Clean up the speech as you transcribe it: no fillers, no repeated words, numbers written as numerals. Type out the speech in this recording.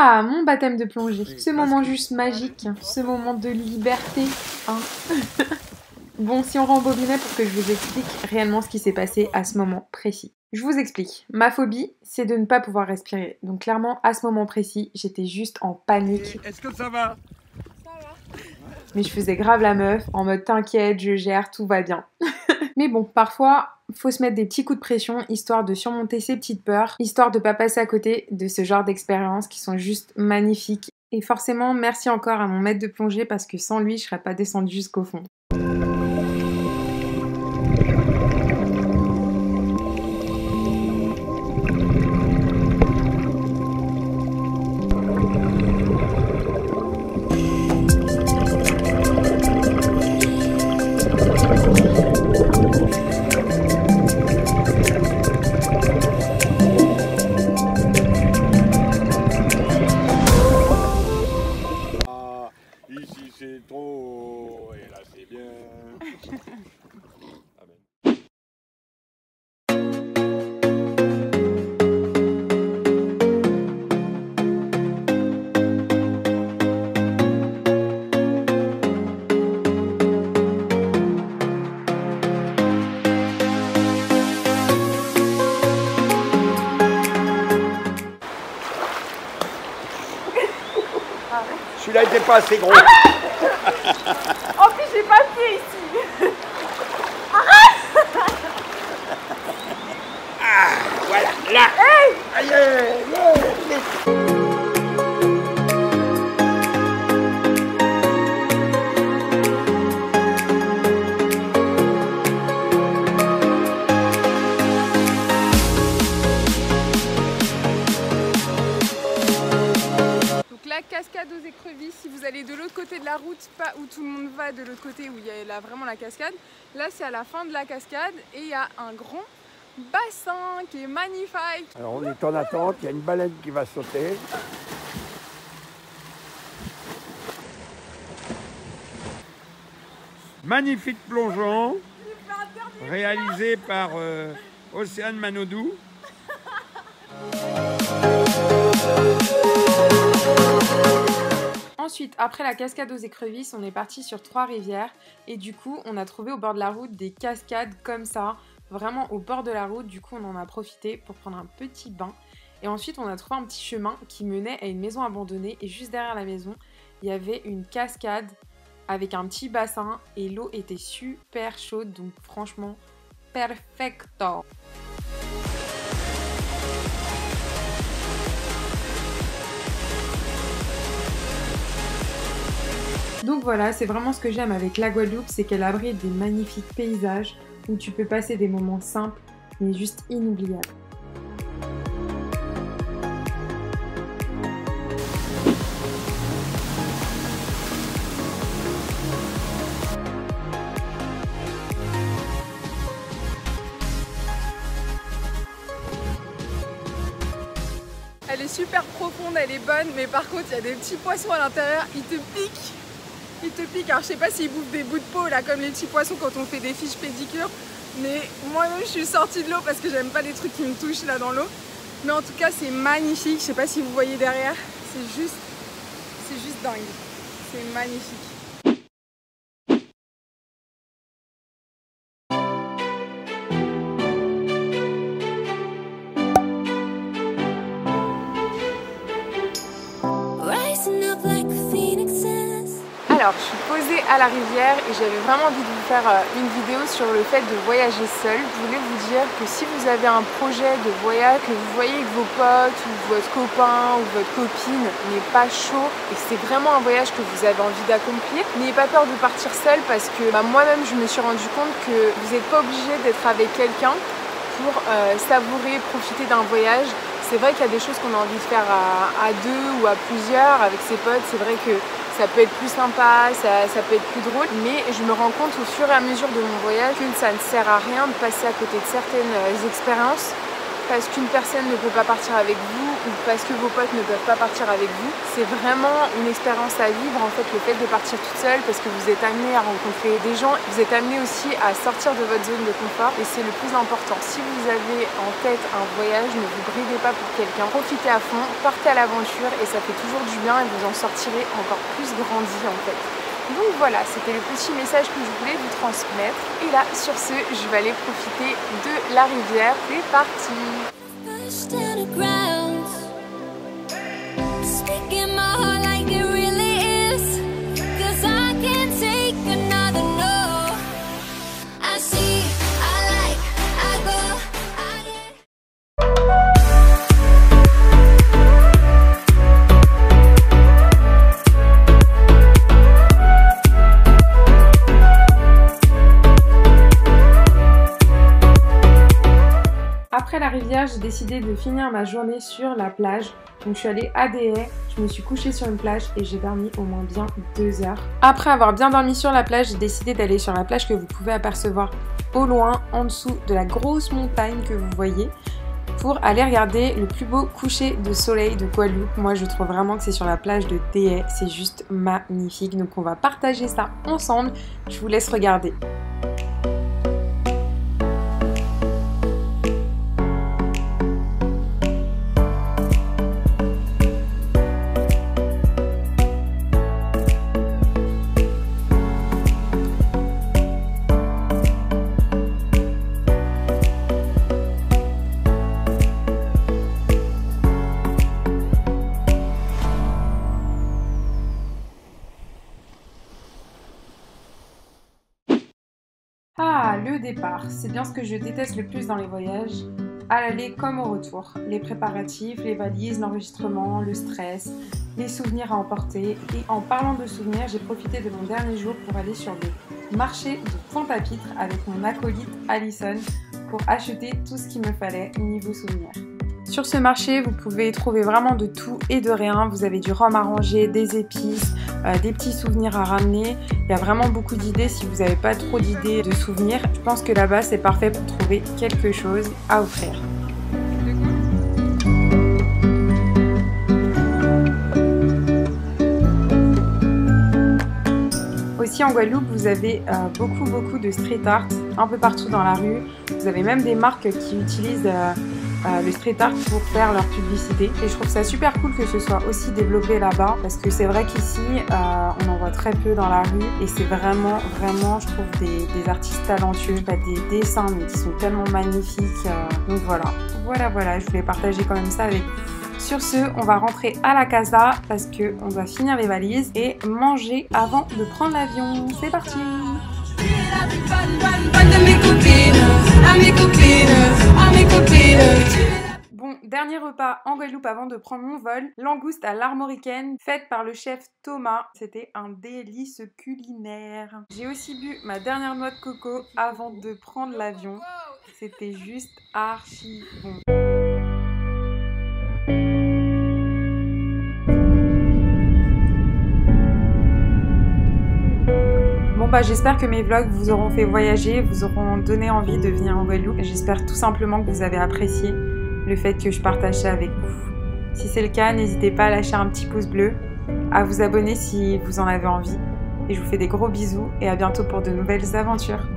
Ah, mon baptême de plongée. Ce moment juste magique, ce moment de liberté. Hein. Bon, si on rembobinait pour que je vous explique réellement ce qui s'est passé à ce moment précis. Je vous explique. Ma phobie, c'est de ne pas pouvoir respirer. Donc clairement, à ce moment précis, j'étais juste en panique. Est-ce que ça va? Ça va. Mais je faisais grave la meuf, en mode t'inquiète, je gère, tout va bien. Mais bon, parfois, faut se mettre des petits coups de pression, histoire de surmonter ces petites peurs, histoire de pas passer à côté de ce genre d'expériences qui sont juste magnifiques. Et forcément, merci encore à mon maître de plongée parce que sans lui, je serais pas descendue jusqu'au fond. Ici c'est trop, et là c'est bien. Amen. Celui-là était pas assez gros. En plus, j'ai pas pied ici. Voilà, là. Hey! Aïe, aïe, aïe. La cascade aux écrevisses, si vous allez de l'autre côté de la route, pas où tout le monde va, de l'autre côté où il y a là, vraiment la cascade, là c'est à la fin de la cascade et il y a un grand bassin qui est magnifique. Alors on est en attente, il y a une baleine qui va sauter. Magnifique plongeon réalisé par Océane Manodou. Ensuite, après la cascade aux écrevisses, on est parti sur Trois-Rivières et du coup, on a trouvé au bord de la route des cascades comme ça, vraiment au bord de la route. Du coup, on en a profité pour prendre un petit bain et ensuite, on a trouvé un petit chemin qui menait à une maison abandonnée et juste derrière la maison, il y avait une cascade avec un petit bassin et l'eau était super chaude, donc franchement, perfecto. Donc voilà, c'est vraiment ce que j'aime avec la Guadeloupe, c'est qu'elle abrite des magnifiques paysages où tu peux passer des moments simples mais juste inoubliables. Elle est super profonde, elle est bonne, mais par contre il y a des petits poissons à l'intérieur, ils te piquent. Ils te piquent, alors je sais pas s'ils bouffent des bouts de peau là comme les petits poissons quand on fait des fiches pédicures, mais moi-même je suis sortie de l'eau parce que j'aime pas les trucs qui me touchent là dans l'eau. Mais en tout cas c'est magnifique, je sais pas si vous voyez derrière, c'est juste dingue, c'est magnifique. Alors, je suis posée à la rivière et j'avais vraiment envie de vous faire une vidéo sur le fait de voyager seul. Je voulais vous dire que si vous avez un projet de voyage, que vous voyez que vos potes ou votre copain ou votre copine n'est pas chaud et que c'est vraiment un voyage que vous avez envie d'accomplir, n'ayez pas peur de partir seul parce que moi-même je me suis rendu compte que vous n'êtes pas obligé d'être avec quelqu'un pour savourer, profiter d'un voyage. C'est vrai qu'il y a des choses qu'on a envie de faire à deux ou à plusieurs avec ses potes, c'est vrai que ça peut être plus sympa, ça peut être plus drôle, mais je me rends compte au fur et à mesure de mon voyage que ça ne sert à rien de passer à côté de certaines expériences parce qu'une personne ne peut pas partir avec vous ou parce que vos potes ne peuvent pas partir avec vous. C'est vraiment une expérience à vivre en fait, le fait de partir toute seule, parce que vous êtes amené à rencontrer des gens, vous êtes amené aussi à sortir de votre zone de confort et c'est le plus important. Si vous avez en tête un voyage, ne vous bridez pas pour quelqu'un, profitez à fond, partez à l'aventure et ça fait toujours du bien et vous en sortirez encore plus grandi en fait. Donc voilà, c'était le petit message que je voulais vous transmettre. Et là, sur ce, je vais aller profiter de la rivière. C'est parti! Après la rivière, j'ai décidé de finir ma journée sur la plage. Donc je suis allée à des haies, je me suis couchée sur une plage et j'ai dormi au moins bien 2 heures. Après avoir bien dormi sur la plage, j'ai décidé d'aller sur la plage que vous pouvez apercevoir au loin, en dessous de la grosse montagne que vous voyez, pour aller regarder le plus beau coucher de soleil de Guadeloupe. Moi je trouve vraiment que c'est sur la plage de des haies, c'est juste magnifique. Donc on va partager ça ensemble, je vous laisse regarder. Ah, le départ, c'est bien ce que je déteste le plus dans les voyages, à l'aller comme au retour. Les préparatifs, les valises, l'enregistrement, le stress, les souvenirs à emporter. Et en parlant de souvenirs, j'ai profité de mon dernier jour pour aller sur le marché de Pointe-à-Pitre avec mon acolyte Alison pour acheter tout ce qu'il me fallait niveau souvenirs. Sur ce marché, vous pouvez trouver vraiment de tout et de rien. Vous avez du rhum à ranger, des épices, des petits souvenirs à ramener. Il y a vraiment beaucoup d'idées si vous n'avez pas trop d'idées de souvenirs. Je pense que là-bas, c'est parfait pour trouver quelque chose à offrir. Aussi en Guadeloupe, vous avez beaucoup de street art un peu partout dans la rue. Vous avez même des marques qui utilisent le street art pour faire leur publicité. Et je trouve ça super cool que ce soit aussi développé là-bas parce que c'est vrai qu'ici, on en voit très peu dans la rue et c'est vraiment, je trouve, des artistes talentueux, des dessins mais qui sont tellement magnifiques. Donc voilà, je voulais partager quand même ça avec vous. Sur ce, on va rentrer à la casa parce qu'on doit finir les valises et manger avant de prendre l'avion. C'est parti! Bon, dernier repas en Guadeloupe avant de prendre mon vol. Langouste à l'armoricaine, faite par le chef Thomas. C'était un délice culinaire. J'ai aussi bu ma dernière noix de coco avant de prendre l'avion. C'était juste archi bon. Bon bah j'espère que mes vlogs vous auront fait voyager, vous auront donné envie de venir en Guadeloupe. J'espère tout simplement que vous avez apprécié le fait que je partage ça avec vous. Si c'est le cas, n'hésitez pas à lâcher un petit pouce bleu, à vous abonner si vous en avez envie. Et je vous fais des gros bisous et à bientôt pour de nouvelles aventures.